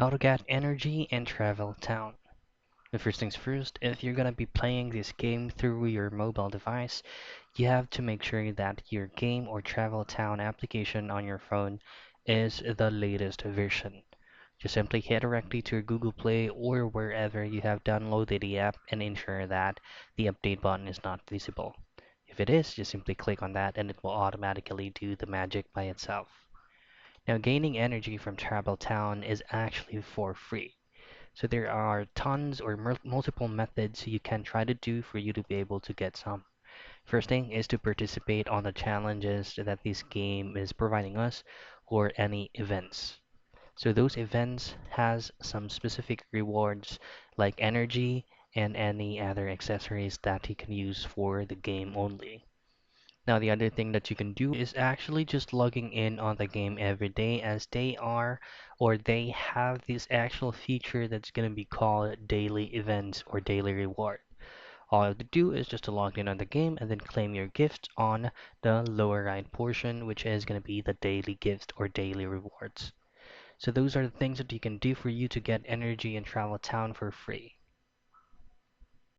How to get energy in Travel Town. The first things first, if you're gonna be playing this game through your mobile device, you have to make sure that your game or Travel Town application on your phone is the latest version. Just simply head directly to your Google Play or wherever you have downloaded the app and ensure that the update button is not visible. If it is, just simply click on that and it will automatically do the magic by itself. Now, gaining energy from Travel Town is actually for free. So there are tons or multiple methods you can try to do for you to be able to get some. First thing is to participate on the challenges that this game is providing us or any events. So those events has some specific rewards like energy and any other accessories that you can use for the game only. Now, the other thing that you can do is actually just logging in on the game every day as they are or they have this actual feature that's going to be called daily events or daily reward. All you have to do is just to log in on the game and then claim your gift on the lower right portion, which is going to be the daily gift or daily rewards. So those are the things that you can do for you to get energy in Travel Town for free.